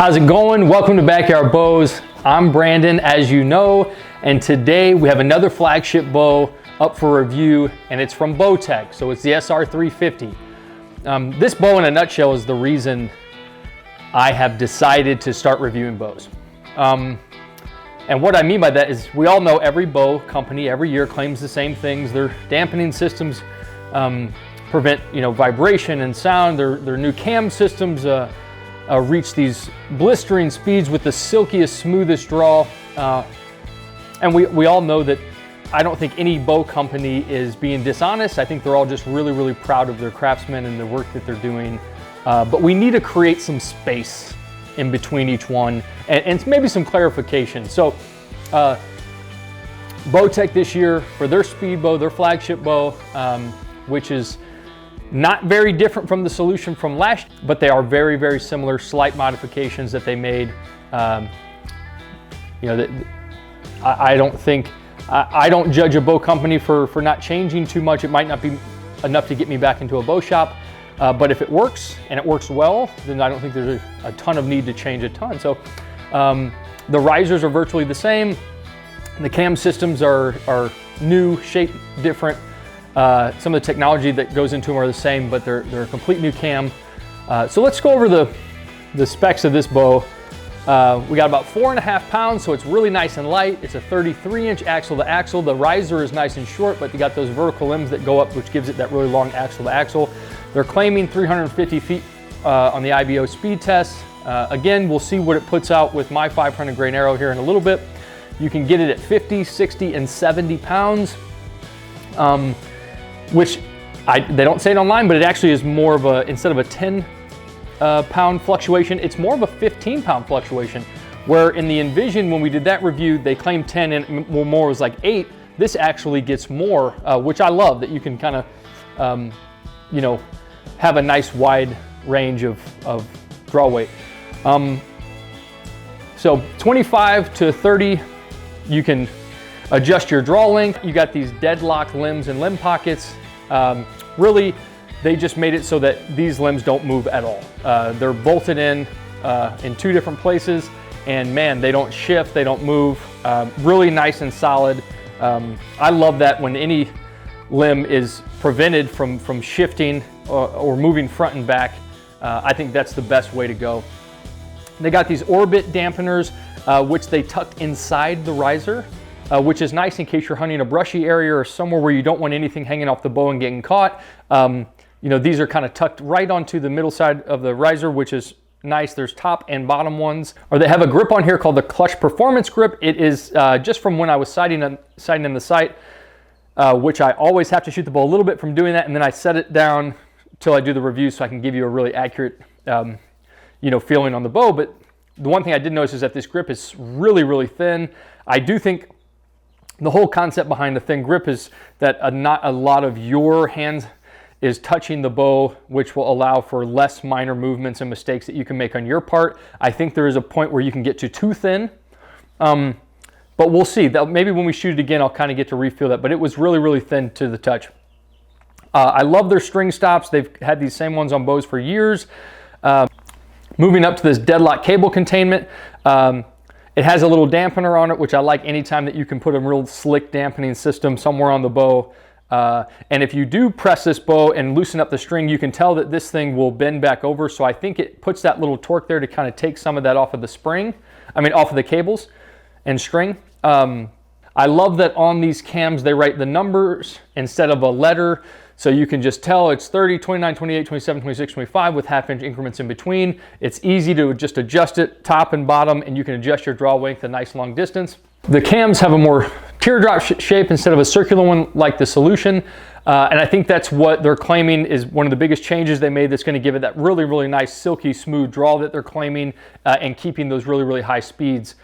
How's it going? Welcome to Backyard Bows. I'm Brandon, as you know, and today we have another flagship bow up for review, and it's from Bowtech, so it's the SR350. This bow in a nutshell is the reason I have decided to start reviewing bows. And what I mean by that is we all know every bow company every year claims the same things. Their dampening systems prevent vibration and sound. Their new cam systems reach these blistering speeds with the silkiest, smoothest draw. And we all know that I don't think any bow company is being dishonest. I think they're all just really, really proud of their craftsmen and the work that they're doing. But we need to create some space in between each one and maybe some clarification. So Bowtech this year, for their speed bow, their flagship bow, which is not very different from the solution from last year, but they are very, very similar, slight modifications that they made. I don't judge a bow company for not changing too much. It might not be enough to get me back into a bow shop, but if it works and it works well, then I don't think there's a ton of need to change a ton. So the risers are virtually the same. The cam systems are new, shaped different. Some of the technology that goes into them are the same, but they're a complete new cam. So let's go over the specs of this bow. We got about 4.5 pounds, so it's really nice and light. It's a 33-inch axle to axle. The riser is nice and short, but you got those vertical limbs that go up, which gives it that really long axle to axle. They're claiming 350 feet on the IBO speed test. Again, we'll see what it puts out with my 500 grain arrow here in a little bit. You can get it at 50, 60, and 70 pounds. Which they don't say it online, but it actually is more of instead of a 10 pound fluctuation, it's more of a 15 pound fluctuation. Where in the Envision, when we did that review, they claimed 10 and more was like 8. This actually gets more, which I love, that you can kind of, have a nice wide range of draw weight. So 25 to 30, you can adjust your draw length. You got these deadlock limbs and limb pockets. Really, they just made it so that these limbs don't move at all. They're bolted in 2 different places, and man, they don't shift, they don't move. Really nice and solid. I love that when any limb is prevented from shifting or moving front and back. I think that's the best way to go. They got these orbit dampeners, which they tucked inside the riser. Which is nice in case you're hunting a brushy area or somewhere where you don't want anything hanging off the bow and getting caught. These are kind of tucked right onto the middle side of the riser, which is nice. There's top and bottom ones. Or they have a grip on here called the Clutch Performance Grip. It is just from when I was sighting in the sight, which I always have to shoot the bow a little bit from doing that, and then I set it down till I do the review so I can give you a really accurate feeling on the bow. But the one thing I did notice is that this grip is really, really thin. I do think the whole concept behind the thin grip is that not a lot of your hands is touching the bow, which will allow for less minor movements and mistakes that you can make on your part. I think there is a point where you can get to too thin, but we'll see. Maybe when we shoot it again, I'll kind of get to refeel that, but it was really, really thin to the touch. I love their string stops. They've had these same ones on bows for years. Moving up to this deadlock cable containment. It has a little dampener on it, which I like anytime that you can put a real slick dampening system somewhere on the bow. And if you do press this bow and loosen up the string, you can tell that this thing will bend back over. So I think it puts that little torque there to kind of take some of that off of the off of the cables and string. I love that on these cams, they write the numbers instead of a letter. So you can just tell it's 30, 29, 28, 27, 26, 25 with half-inch increments in between. It's easy to just adjust it top and bottom, and you can adjust your draw length a nice long distance. The cams have a more teardrop shape instead of a circular one like the Solution. And I think that's what they're claiming is one of the biggest changes they made that's going to give it that really, really nice, silky, smooth draw that they're claiming and keeping those really, really high speeds.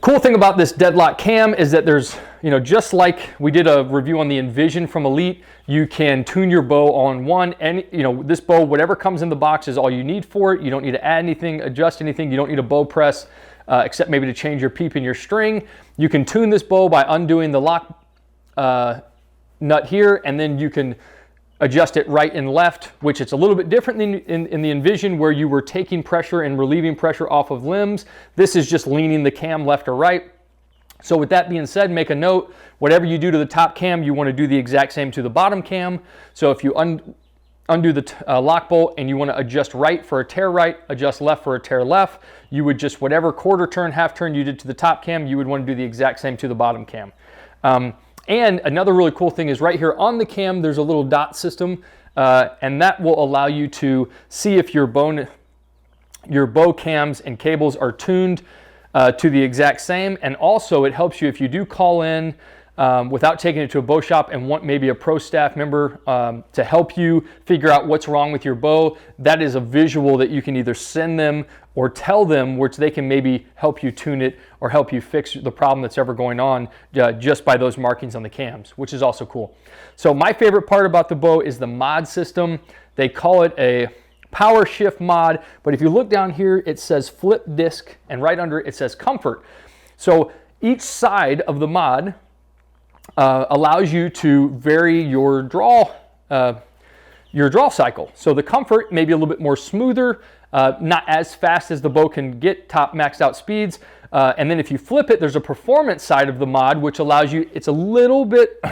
Cool thing about this deadlock cam is that there's, just like we did a review on the Envision from Elite, you can tune your bow on one. And, this bow, whatever comes in the box is all you need for it. You don't need to add anything, adjust anything. You don't need a bow press, except maybe to change your peep and your string. You can tune this bow by undoing the lock nut here, and then you can adjust it right and left, which it's a little bit different than in the Envision where you were taking pressure and relieving pressure off of limbs. This is just leaning the cam left or right. So with that being said, make a note, whatever you do to the top cam, you want to do the exact same to the bottom cam. So if you undo the lock bolt and you want to adjust right for a tear right, adjust left for a tear left, you would just, whatever quarter turn, half turn you did to the top cam, you would want to do the exact same to the bottom cam. And another really cool thing is right here on the cam, there's a little dot system, and that will allow you to see if your bow cams and cables are tuned to the exact same. And also it helps you if you do call in without taking it to a bow shop and want maybe a pro staff member to help you figure out what's wrong with your bow. That is a visual that you can either send them or tell them, which they can maybe help you tune it or help you fix the problem that's ever going on just by those markings on the cams, which is also cool. So my favorite part about the bow is the mod system. They call it a power shift mod, but if you look down here, it says flip disc, and right under it says comfort. So each side of the mod allows you to vary your draw cycle. So the comfort may be a little bit more smoother, not as fast as the bow can get top maxed out speeds. And then if you flip it, there's a performance side of the mod, which allows you, it's a little bit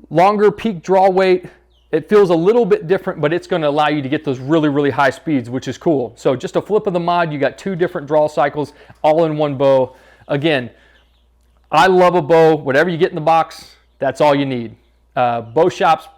longer peak draw weight. It feels a little bit different, but it's going to allow you to get those really, really high speeds, which is cool. So just a flip of the mod, you got 2 different draw cycles all in one bow. Again, I love a bow. Whatever you get in the box, that's all you need. Bow shops,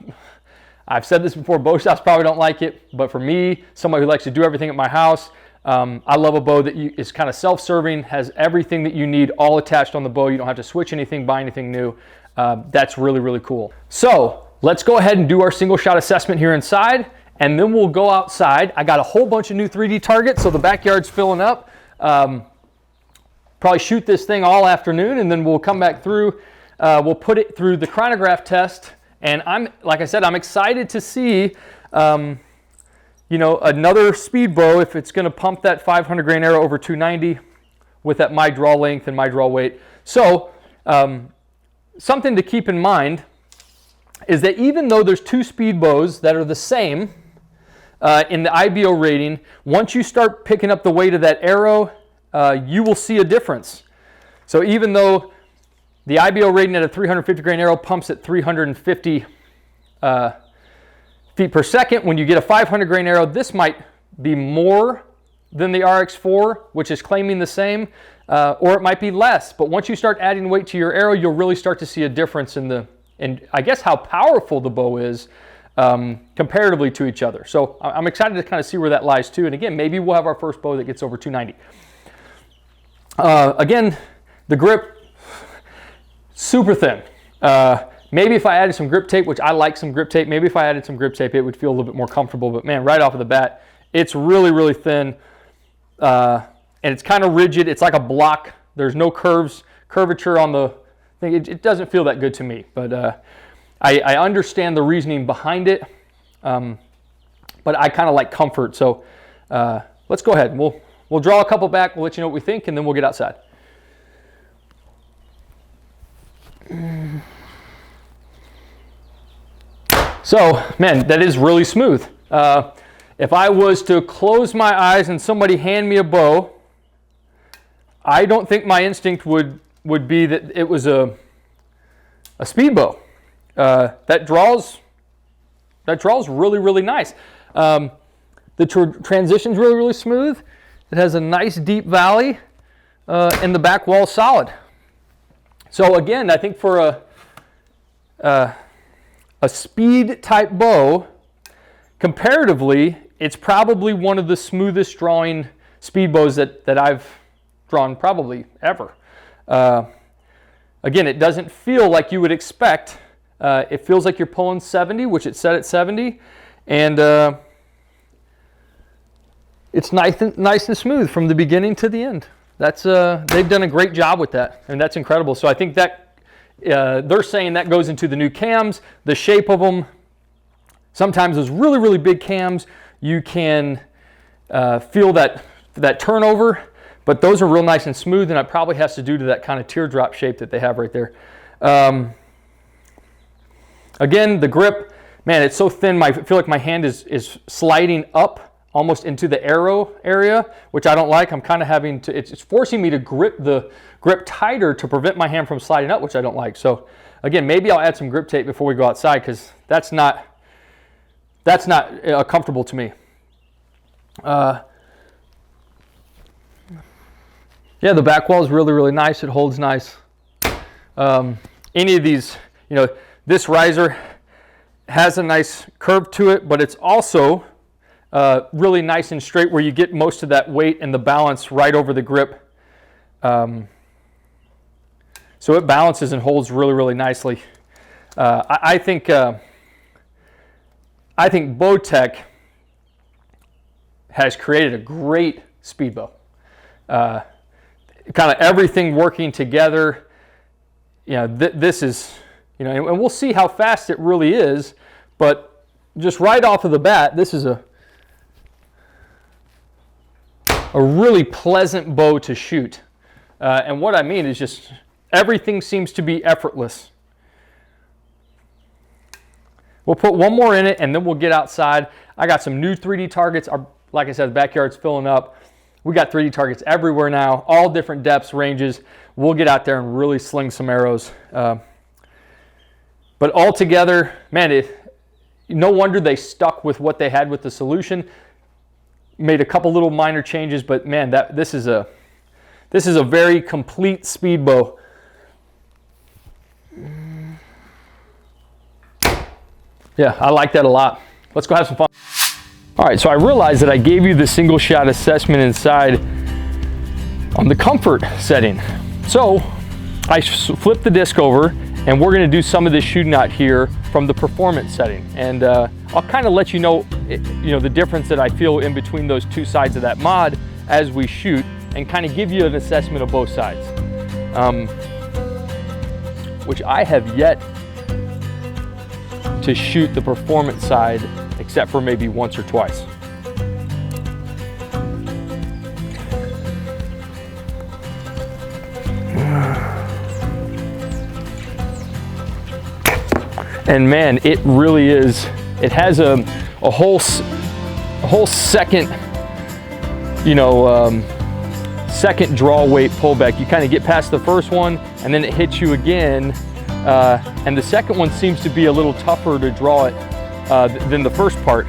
I've said this before, bow shops probably don't like it, but for me, somebody who likes to do everything at my house, I love a bow that is kind of self-serving, has everything that you need all attached on the bow. You don't have to switch anything, buy anything new. That's really, really cool. So let's go ahead and do our single shot assessment here inside, and then we'll go outside. I got a whole bunch of new 3D targets, so the backyard's filling up. Probably shoot this thing all afternoon, and then we'll come back through. We'll put it through the chronograph test, and like I said, I'm excited to see, another speed bow, if it's going to pump that 500 grain arrow over 290 with that my draw length and my draw weight. So something to keep in mind is that even though there's 2 speed bows that are the same in the IBO rating, once you start picking up the weight of that arrow, you will see a difference. So even though the IBO rating at a 350 grain arrow pumps at 350 feet per second, when you get a 500 grain arrow, this might be more than the RX4, which is claiming the same, or it might be less. But once you start adding weight to your arrow, you'll really start to see a difference in I guess how powerful the bow is comparatively to each other. So I'm excited to kind of see where that lies too. And again, maybe we'll have our first bow that gets over 290. Again, the grip, super thin. Maybe if I added some grip tape, which I like some grip tape, maybe if I added some grip tape, it would feel a little bit more comfortable. But man, right off of the bat, it's really, really thin. And it's kind of rigid. It's like a block. There's no curvature on the thing. It doesn't feel that good to me. But I understand the reasoning behind it. But I kind of like comfort. So let's go ahead. We'll draw a couple back. We'll let you know what we think, and then we'll get outside. So, man, that is really smooth. If I was to close my eyes and somebody hand me a bow, I don't think my instinct would be that it was a speed bow. That draws really, really nice. The transition's really, really smooth. It has a nice deep valley, and the back wall is solid. So again, I think for a speed type bow, comparatively, it's probably one of the smoothest drawing speed bows that I've drawn probably ever. Again, it doesn't feel like you would expect. It feels like you're pulling 70, which it's set at 70, and it's nice and smooth from the beginning to the end. That's they've done a great job with that, and that's incredible. So I think that they're saying that goes into the new cams, the shape of them. Sometimes those really, really big cams, you can feel that turnover, but those are real nice and smooth, and it probably has to do to that kind of teardrop shape that they have right there. Again, the grip, man, it's so thin. I feel like my hand is sliding up almost into the arrow area, which I don't like. I'm kind of having to, it's forcing me to grip the grip tighter to prevent my hand from sliding up, which I don't like. So again, maybe I'll add some grip tape before we go outside, because that's not comfortable to me. Yeah, the back wall is really, really nice. It holds nice. Any of these, you know, this riser has a nice curve to it, but it's also really nice and straight, where you get most of that weight and the balance right over the grip. So it balances and holds really, really nicely. I think Bowtech has created a great speedbow. Kind of everything working together. You know, this is, you know, and we'll see how fast it really is, but just right off of the bat, this is a really pleasant bow to shoot. And what I mean is just everything seems to be effortless. We'll put one more in it and then we'll get outside. I got some new 3D targets. Like I said, the backyard's filling up. We got 3D targets everywhere now, all different depths, ranges. We'll get out there and really sling some arrows. But altogether, man, no wonder they stuck with what they had with the solution. Made a couple little minor changes, but man, this is a very complete speedbow. Yeah, I like that a lot. Let's go have some fun. All right, so I realized that I gave you the single shot assessment inside on the comfort setting. So I flipped the disc over and we're gonna do some of this shooting out here from the performance setting. And I'll kind of let you know, the difference that I feel in between those two sides of that mod as we shoot, and kind of give you an assessment of both sides. Which I have yet to shoot the performance side, except for maybe once or twice. And man, it really is, it has a whole second, second draw weight pullback. You kind of get past the first one and then it hits you again. And the second one seems to be a little tougher to draw it than the first part.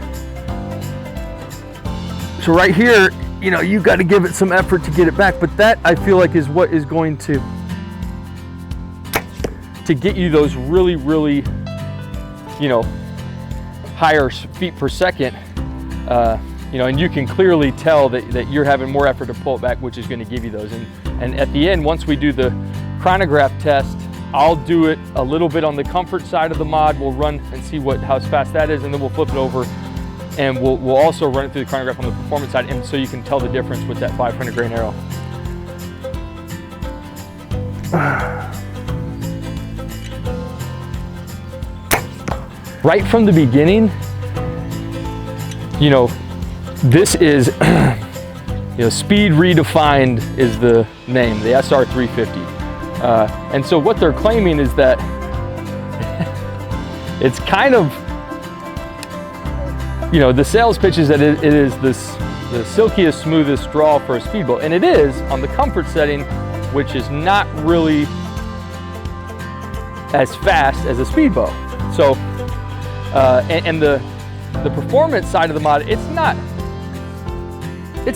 So right here, you got to give it some effort to get it back, but that I feel like is what is going to get you those really, really, higher feet per second. And you can clearly tell that you're having more effort to pull it back, which is going to give you those. And at the end, once we do the chronograph test, I'll do it a little bit on the comfort side of the mod. We'll run and see how fast that is, and then we'll flip it over and we'll also run it through the chronograph on the performance side, and so you can tell the difference with that 500 grain arrow. Right from the beginning, this is, Speed Redefined is the name, the SR350. And so what they're claiming is that it's kind of, the sales pitch is that it is the silkiest, smoothest draw for a speedbow. And it is on the comfort setting, which is not really as fast as a speedbow. So, and the performance side of the mod, it's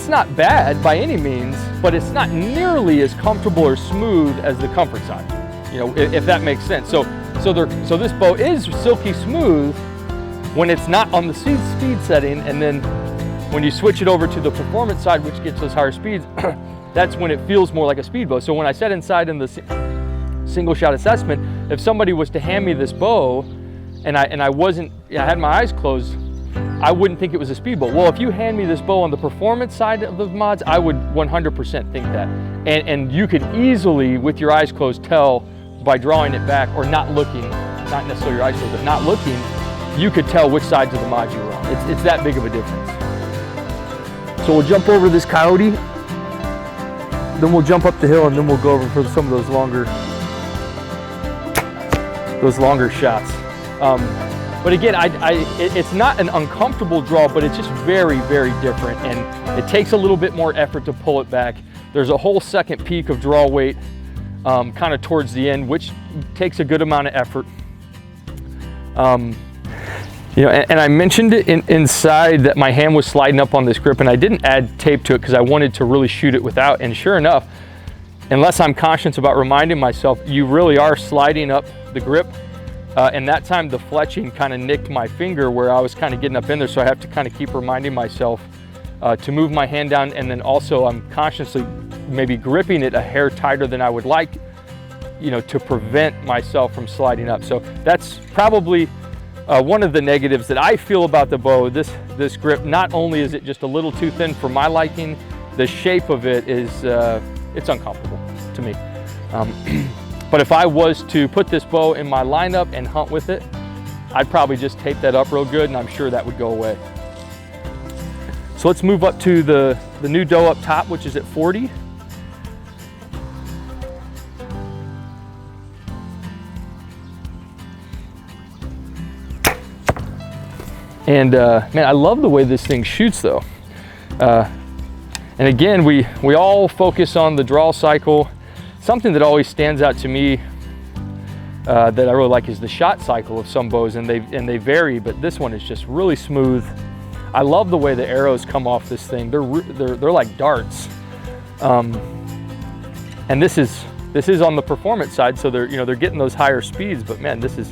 not bad by any means, but it's not nearly as comfortable or smooth as the comfort side, if that makes sense. So this bow is silky smooth when it's not on the speed setting, and then when you switch it over to the performance side, which gets those higher speeds, that's when it feels more like a speed bow. So when I said inside in the single shot assessment, if somebody was to hand me this bow and I had my eyes closed, I wouldn't think it was a speed bow. Well, if you hand me this bow on the performance side of the mods, I would 100% think that. And you could easily, with your eyes closed, tell by drawing it back or not looking, not necessarily your eyes closed, but not looking, you could tell which sides of the mod you were on. It's that big of a difference. So we'll jump over this coyote, then we'll jump up the hill, and then we'll go over for some of those longer shots. But again, it's not an uncomfortable draw, but it's just very, very different. And it takes a little bit more effort to pull it back. There's a whole second peak of draw weight kind of towards the end, which takes a good amount of effort. You know, and I mentioned it inside that my hand was sliding up on this grip, and I didn't add tape to it because I wanted to really shoot it without. And sure enough, unless I'm conscious about reminding myself, you really are sliding up the grip. And that time the fletching kind of nicked my finger where I was kind of getting up in there. So I have to kind of keep reminding myself to move my hand down. And then also I'm consciously maybe gripping it a hair tighter than I would like, you know, to prevent myself from sliding up. So that's probably one of the negatives that I feel about the bow. This grip, not only is it just a little too thin for my liking, the shape of it is, it's uncomfortable to me. But if I was to put this bow in my lineup and hunt with it, I'd probably just tape that up real good, and I'm sure that would go away. So let's move up to the new doe up top, which is at 40. And man, I love the way this thing shoots though. And again, we all focus on the draw cycle. Something that always stands out to me that I really like is the shot cycle of some bows, and they vary, but this one is just really smooth. I love the way the arrows come off this thing. They're like darts. And this is on the performance side, so they're getting those higher speeds, but man, this is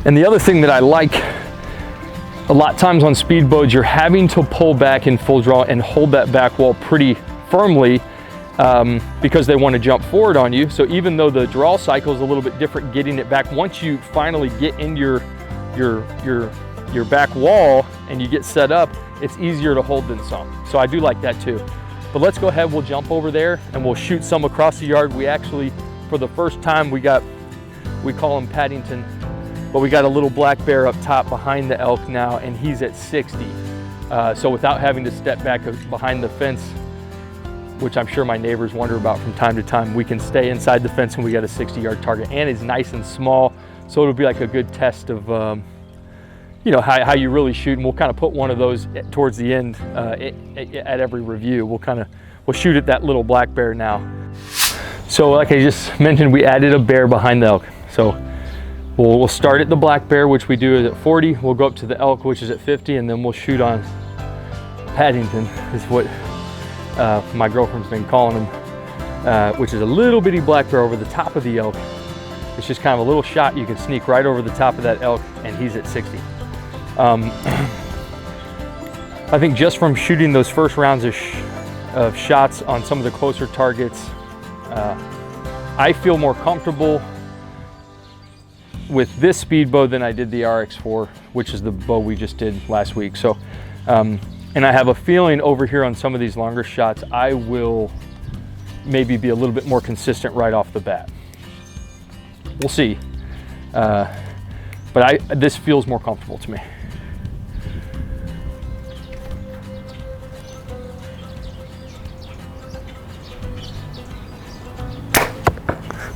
And the other thing that I like, a lot of times on speed bows, you're having to pull back in full draw and hold that back wall pretty firmly because they want to jump forward on you. So even though the draw cycle is a little bit different, getting it back, once you finally get in your back wall and you get set up, it's easier to hold than some. So I do like that too. But let's go ahead, we'll jump over there and we'll shoot some across the yard. We actually, for the first time, we call him Paddington, but we got a little black bear up top behind the elk now, and he's at 60. So without having to step back behind the fence, which I'm sure my neighbors wonder about from time to time, we can stay inside the fence and we got a 60-yard target, and it's nice and small. So it'll be like a good test of, you know, how you really shoot. And we'll kind of put one of those towards the end at every review. We'll shoot at that little black bear now. So like I just mentioned, we added a bear behind the elk. So we'll start at the black bear, which we do is at 40. We'll go up to the elk, which is at 50, and then we'll shoot on Paddington, is what my girlfriend's been calling him, which is a little bitty black bear over the top of the elk. It's just kind of a little shot. You can sneak right over the top of that elk, and he's at 60. I think just from shooting those first rounds of shots on some of the closer targets, I feel more comfortable with this speed bow than I did the RX4, which is the bow we just did last week. So, and I have a feeling over here on some of these longer shots, I will maybe be a little bit more consistent right off the bat. We'll see. But this feels more comfortable to me.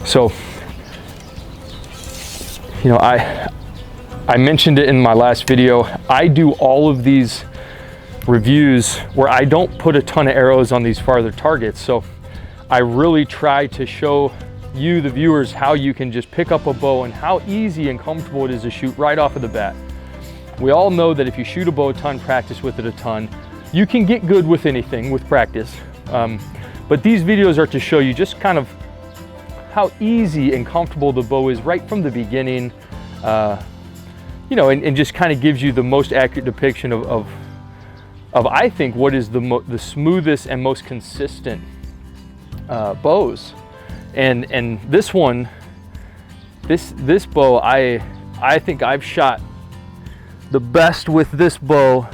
So, you know, I mentioned it in my last video. I do all of these reviews where I don't put a ton of arrows on these farther targets. So I really try to show you, the viewers, how you can just pick up a bow and how easy and comfortable it is to shoot right off of the bat. We all know that if you shoot a bow a ton, practice with it a ton, you can get good with anything with practice. But these videos are to show you just kind of how easy and comfortable the bow is right from the beginning, you know, and just kind of gives you the most accurate depiction of I think what is the smoothest and most consistent bows. And this one, this bow, I think I've shot the best with this bow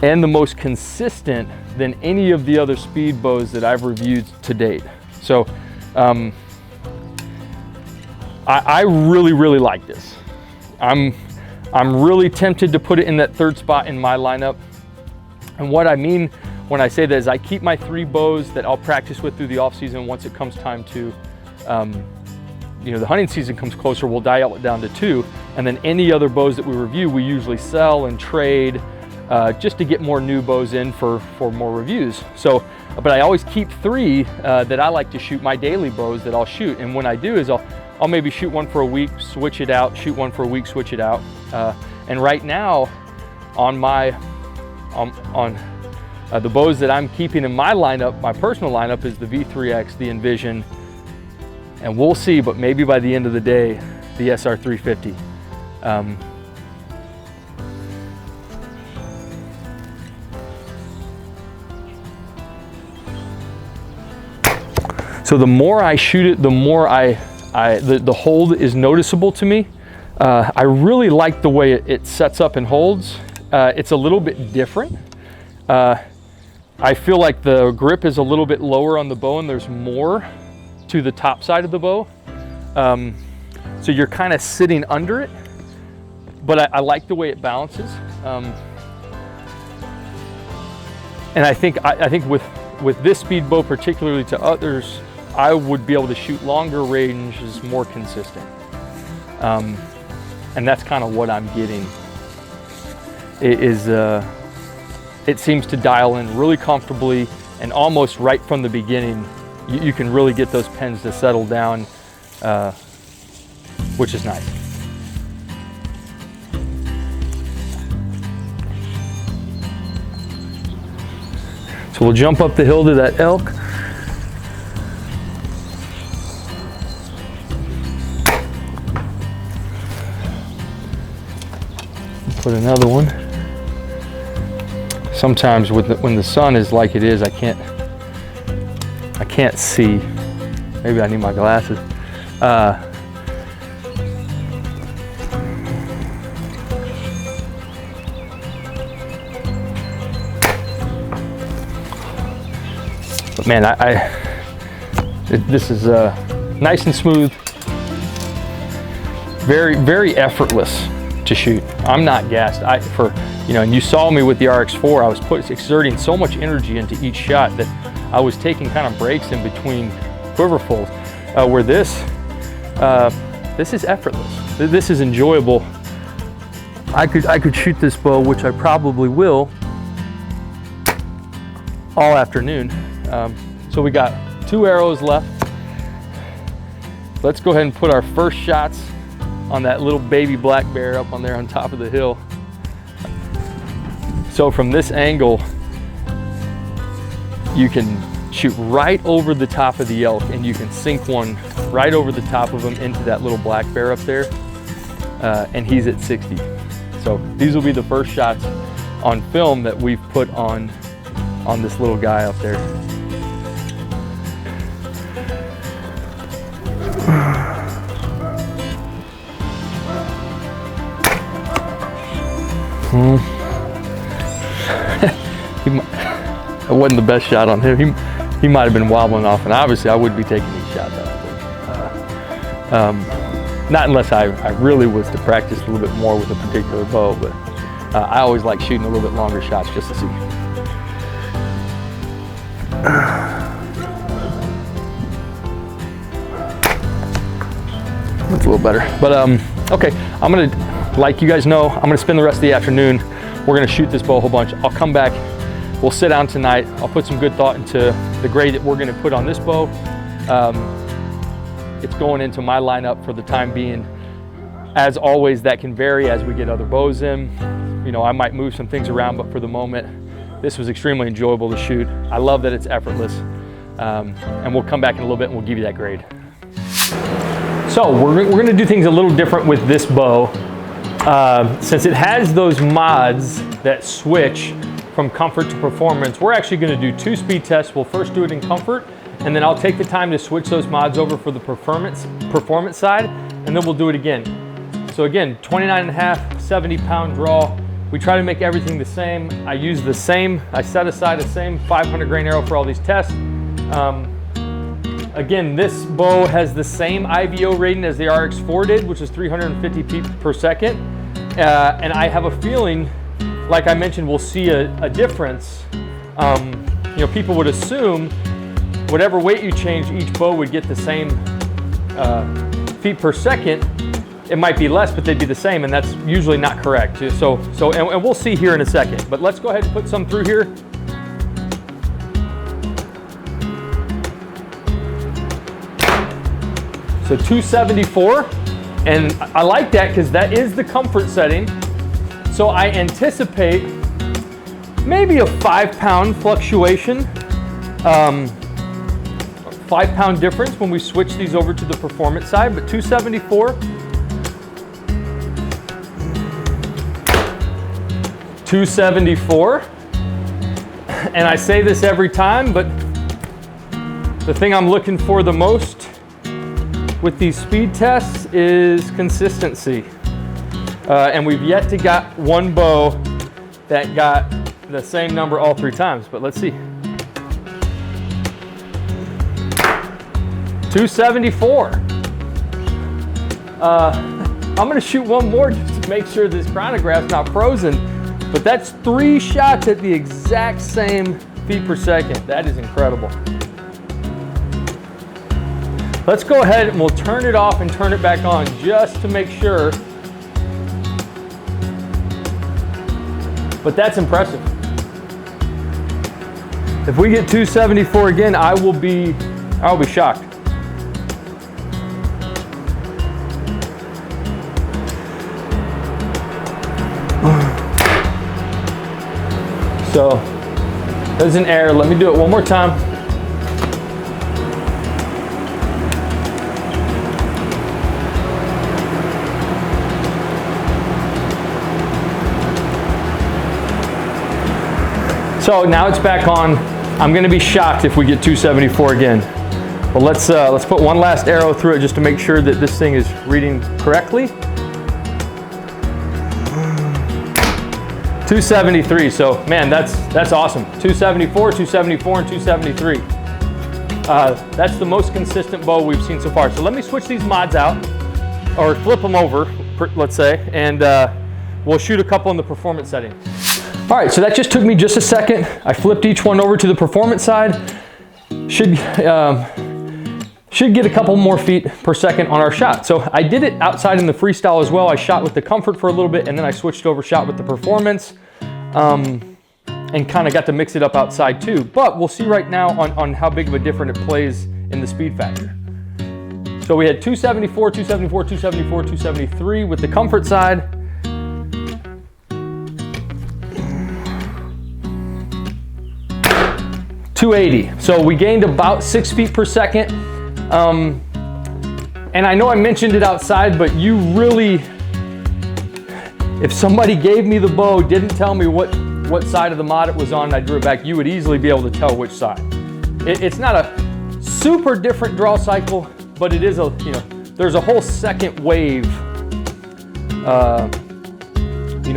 and the most consistent than any of the other speed bows that I've reviewed to date. So I really, really like this. I'm really tempted to put it in that third spot in my lineup. And what I mean when I say that is I keep my 3 bows that I'll practice with through the off season. Once it comes time to, you know, the hunting season comes closer, we'll dial it down to 2. And then any other bows that we review, we usually sell and trade just to get more new bows in for more reviews. So, but I always keep 3 that I like to shoot, my daily bows that I'll shoot. And when I do is I'll maybe shoot one for a week, switch it out, shoot one for a week, switch it out. And right now on my, the bows that I'm keeping in my lineup, my personal lineup, is the V3X, the Envision, and we'll see, but maybe by the end of the day, the SR350. So the more I shoot it, the more the hold is noticeable to me. I really like the way it sets up and holds. It's a little bit different. I feel like the grip is a little bit lower on the bow and there's more to the top side of the bow. So you're kind of sitting under it, but I like the way it balances. And I think with this speed bow, particularly to others, I would be able to shoot longer ranges more consistent. And that's kind of what I'm getting. It seems to dial in really comfortably, and almost right from the beginning, you can really get those pens to settle down, which is nice. So we'll jump up the hill to that elk. Put another one. Sometimes when the sun is like it is, I can't see. Maybe I need my glasses. But man, this is nice and smooth, very, very effortless to shoot. I'm not gassed. And you saw me with the RX4, I was exerting so much energy into each shot that I was taking kind of breaks in between quiverfuls. Where this is effortless. This is enjoyable. I could shoot this bow, which I probably will, all afternoon. So we got 2 arrows left. Let's go ahead and put our first shots on that little baby black bear up on there on top of the hill. So from this angle, you can shoot right over the top of the elk, and you can sink one right over the top of him into that little black bear up there, and he's at 60. So these will be the first shots on film that we've put on this little guy up there. It wasn't the best shot on him. He might have been wobbling off, and obviously I would be taking these shots out. Not unless I really was to practice a little bit more with a particular bow, but I always like shooting a little bit longer shots just to see. That's a little better. But okay, I'm gonna, like you guys know, I'm gonna spend the rest of the afternoon. We're gonna shoot this bow a whole bunch. I'll come back, we'll sit down tonight. I'll put some good thought into the grade that we're gonna put on this bow. It's going into my lineup for the time being. As always, that can vary as we get other bows in. You know, I might move some things around, but for the moment, this was extremely enjoyable to shoot. I love that it's effortless. And we'll come back in a little bit and we'll give you that grade. So we're gonna do things a little different with this bow. Since it has those mods that switch from comfort to performance, we're actually gonna do 2 speed tests. We'll first do it in comfort, and then I'll take the time to switch those mods over for the performance side, and then we'll do it again. So again, 29.5, 70-pound draw. We try to make everything the same. I set aside the same 500 grain arrow for all these tests. Again, this bow has the same IBO rating as the RX4 did, which is 350 feet per second. And I have a feeling, like I mentioned, we'll see a difference. You know, people would assume whatever weight you change, each bow would get the same feet per second. It might be less, but they'd be the same, and that's usually not correct. And we'll see here in a second. But let's go ahead and put some through here. So 274, and I like that because that is the comfort setting. So I anticipate maybe a 5-pound fluctuation, 5-pound difference when we switch these over to the performance side, but 274. 274, and I say this every time, but the thing I'm looking for the most with these speed tests is consistency. And we've yet to got one bow that got the same number all 3 times, but let's see. 274. I'm gonna shoot one more just to make sure this chronograph's not frozen, but that's 3 shots at the exact same feet per second. That is incredible. Let's go ahead and we'll turn it off and turn it back on just to make sure. But that's impressive. If we get 274 again, I'll be shocked. So there's an error. Let me do it one more time. So now it's back on. I'm going to be shocked if we get 274 again. Well, let's put one last arrow through it just to make sure that this thing is reading correctly. 273. So man, that's awesome. 274, 274, and 273. That's the most consistent bow we've seen so far. So let me switch these mods out, or flip them over, let's say, and we'll shoot a couple in the performance setting. All right, so that just took me just a second. I flipped each one over to the performance side. Should get a couple more feet per second on our shot. So I did it outside in the freestyle as well. I shot with the comfort for a little bit, and then I switched over, shot with the performance, and kind of got to mix it up outside too. But we'll see right now on how big of a difference it plays in the speed factor. So we had 274, 274, 274, 273 with the comfort side. 280. So we gained about 6 feet per second. And I know I mentioned it outside, but you really, if somebody gave me the bow, didn't tell me what side of the mod it was on, and I drew it back, you would easily be able to tell which side. It's not a super different draw cycle, but it is there's a whole second wave.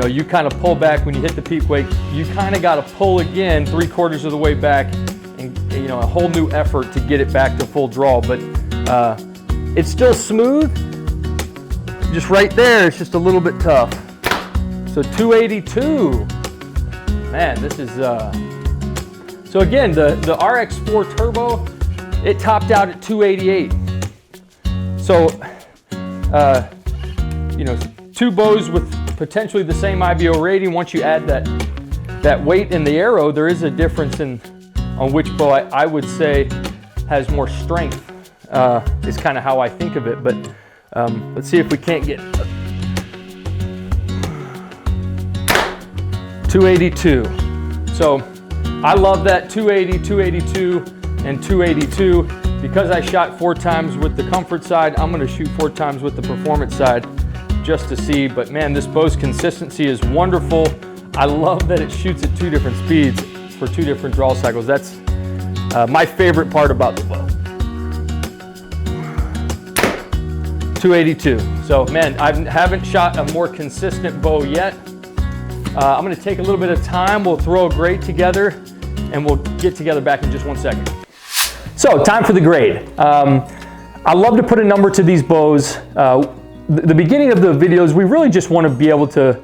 You kind of pull back when you hit the peak weight. You kind of got to pull again 3/4 of the way back, and a whole new effort to get it back to full draw. But it's still smooth. Just right there, it's just a little bit tough. So 282. Man, this is so again, the RX4 Turbo, it topped out at 288. So 2 bows with potentially the same IBO rating. Once you add that weight in the arrow, there is a difference on which bow I would say has more strength, is kind of how I think of it. But let's see if we can't get 282. So I love that 280, 282, and 282. Because I shot 4 times with the comfort side, I'm going to shoot 4 times with the performance side just to see. But man, this bow's consistency is wonderful. I love that it shoots at 2 different speeds for 2 different draw cycles. That's my favorite part about the bow. 282. So man, I haven't shot a more consistent bow yet. I'm going to take a little bit of time. We'll throw a grate together, and we'll get together back in just 1 second. So time for the grade. I love to put a number to these bows. The beginning of the videos, we really just want to be able to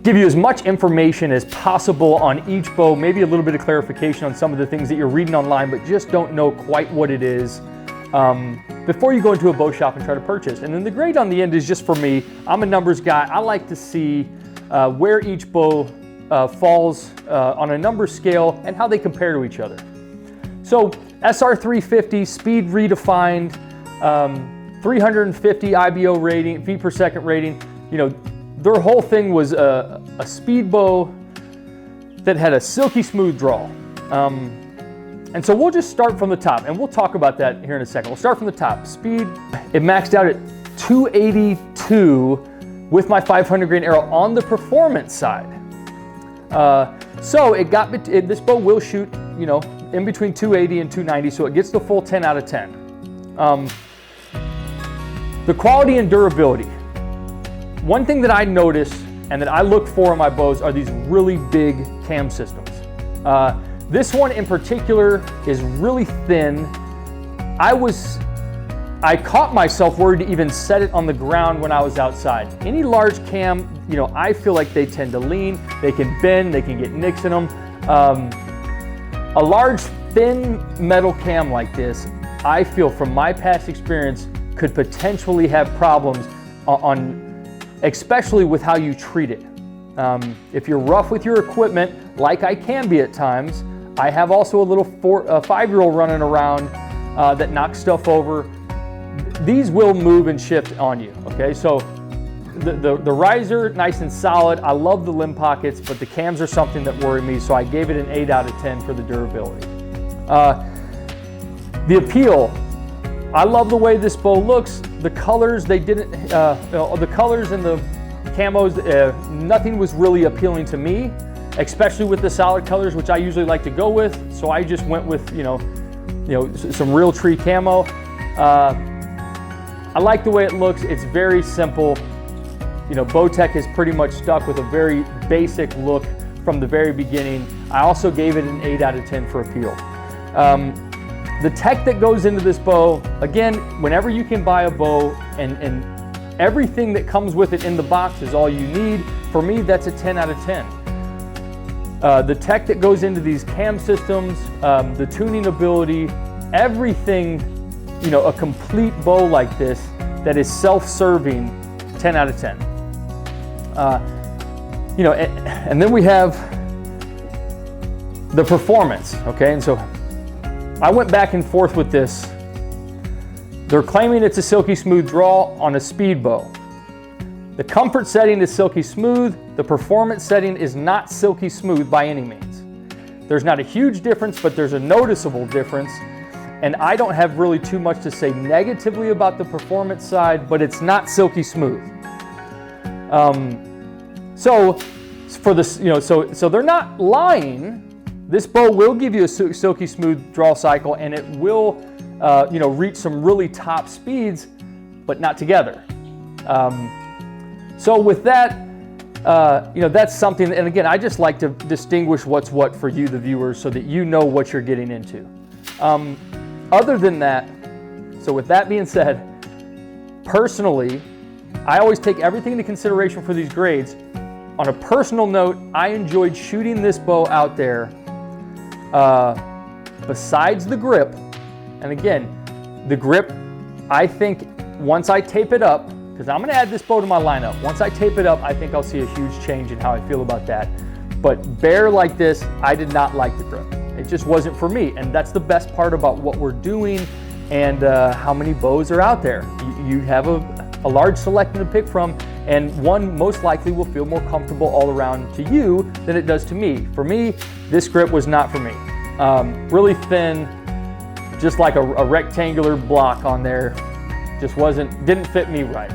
give you as much information as possible on each bow, maybe a little bit of clarification on some of the things that you're reading online, but just don't know quite what it is before you go into a bow shop and try to purchase. And then the grade on the end is just for me. I'm a numbers guy. I like to see where each bow falls on a number scale and how they compare to each other. So SR350, speed redefined, 350 IBO rating, feet per second rating. You know, their whole thing was a speed bow that had a silky smooth draw. And so we'll just start from the top, and we'll talk about that here in a second. We'll start from the top. Speed, it maxed out at 282 with my 500 grain arrow on the performance side. So this bow will shoot, you know, in between 280 and 290, so it gets the full 10 out of 10. The quality and durability. One thing that I notice and that I look for in my bows are these really big cam systems. This one in particular is really thin. I caught myself worried to even set it on the ground when I was outside. Any large cam, you know, I feel like they tend to lean, they can bend, they can get nicks in them. A large thin metal cam like this, I feel from my past experience, could potentially have problems especially with how you treat it. If you're rough with your equipment, like I can be at times, I have also a little 5-year-old running around that knocks stuff over. These will move and shift on you, okay? So the riser, nice and solid. I love the limb pockets, but the cams are something that worry me, so I gave it an 8 out of 10 for the durability. The appeal, I love the way this bow looks. The colors, the colors and the camos, nothing was really appealing to me, especially with the solid colors, which I usually like to go with. So I just went with, you know, some real tree camo. I like the way it looks. It's very simple. You know, Bowtech is pretty much stuck with a very basic look from the very beginning. I also gave it an 8 out of 10 for appeal. The tech that goes into this bow, again, whenever you can buy a bow and everything that comes with it in the box is all you need, for me, that's a 10 out of 10. The tech that goes into these cam systems, the tuning ability, everything, you know, a complete bow like this that is self-serving, 10 out of 10. You know, and then we have the performance, okay? And so I went back and forth with this. They're claiming it's a silky smooth draw on a speed bow. The comfort setting is silky smooth. The performance setting is not silky smooth by any means. There's not a huge difference, but there's a noticeable difference. And I don't have really too much to say negatively about the performance side, but it's not silky smooth. So for this, you know, so they're not lying. This bow will give you a silky smooth draw cycle, and it will, you know, reach some really top speeds, but not together. So with that, you know, that's something, and again, I just like to distinguish what's what for you, the viewers, so that you know what you're getting into. Other than that, so with that being said, personally, I always take everything into consideration for these grades. On a personal note, I enjoyed shooting this bow out there. Besides the grip, and again, the grip, I think once I tape it up, because I'm going to add this bow to my lineup, once I tape it up, I think I'll see a huge change in how I feel about that. But bare like this, I did not like the grip. It just wasn't for me, and that's the best part about what we're doing and how many bows are out there. You have a large selection to pick from, and one most likely will feel more comfortable all around to you than it does to me. For me, this grip was not for me. Really thin, just like a rectangular block on there, just didn't fit me right.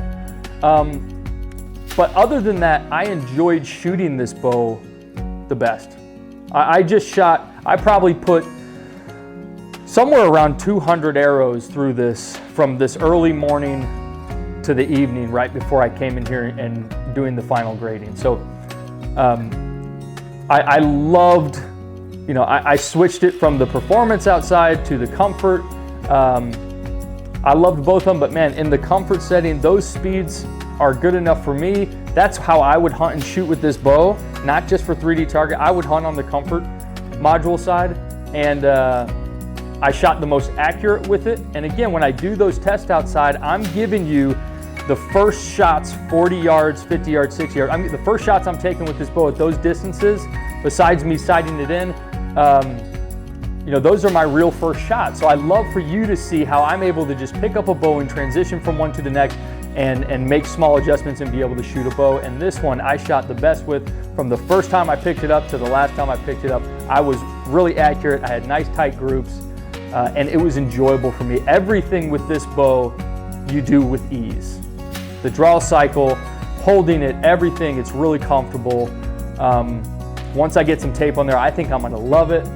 But other than that, I enjoyed shooting this bow the best. I probably put somewhere around 200 arrows through this from this early morning to the evening right before I came in here and doing the final grading. So I loved, you know, I switched it from the performance outside to the comfort. I loved both of them, but man, in the comfort setting, those speeds are good enough for me. That's how I would hunt and shoot with this bow, not just for 3D target. I would hunt on the comfort module side, and I shot the most accurate with it. And again, when I do those tests outside, I'm giving you the first shots 40 yards, 50 yards, 60 yards. I mean, the first shots I'm taking with this bow at those distances, besides me sighting it in, you know, those are my real first shots. So I love for you to see how I'm able to just pick up a bow and transition from one to the next and make small adjustments and be able to shoot a bow. And this one I shot the best with. From the first time I picked it up to the last time I picked it up, I was really accurate. I had nice tight groups, and it was enjoyable for me. Everything with this bow you do with ease. The draw cycle, holding it, everything, it's really comfortable. Once I get some tape on there, I think I'm gonna love it.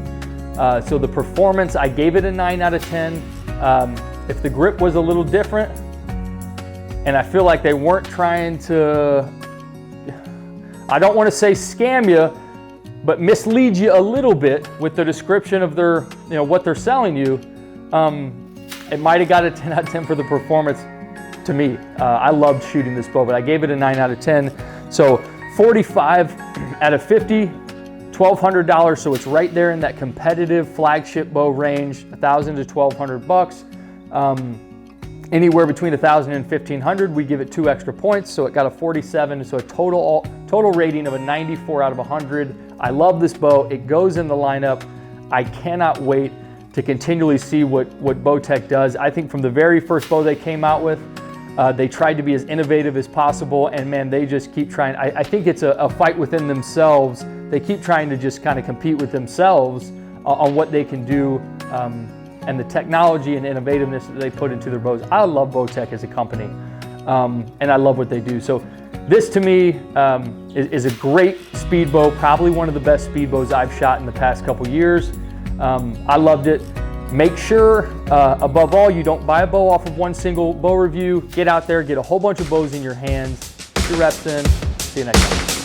So the performance, I gave it a 9 out of 10. If the grip was a little different, and I feel like they weren't trying to, I don't want to say scam you, but mislead you a little bit with the description of their, you know, what they're selling you, it might have got a 10 out of 10 for the performance to me. I loved shooting this bow, but I gave it a 9 out of 10. So 45 out of 50, $1,200, so it's right there in that competitive flagship bow range, $1,000 to $1,200. Anywhere between $1,000 and $1,500, we give it 2 extra points, so it got a 47, so a total rating of a 94 out of 100. I love this bow. It goes in the lineup. I cannot wait to continually see what Bowtech does. I think from the very first bow they came out with, they tried to be as innovative as possible, and man, they just keep trying. I think it's a fight within themselves. They keep trying to just kind of compete with themselves on what they can do, and the technology and innovativeness that they put into their bows. I love Bowtech as a company, and I love what they do. So this to me is a great speed bow, probably one of the best speed bows I've shot in the past couple years. I loved it. Make sure, above all, you don't buy a bow off of one single bow review. Get out there, get a whole bunch of bows in your hands, get your reps in. See you next time.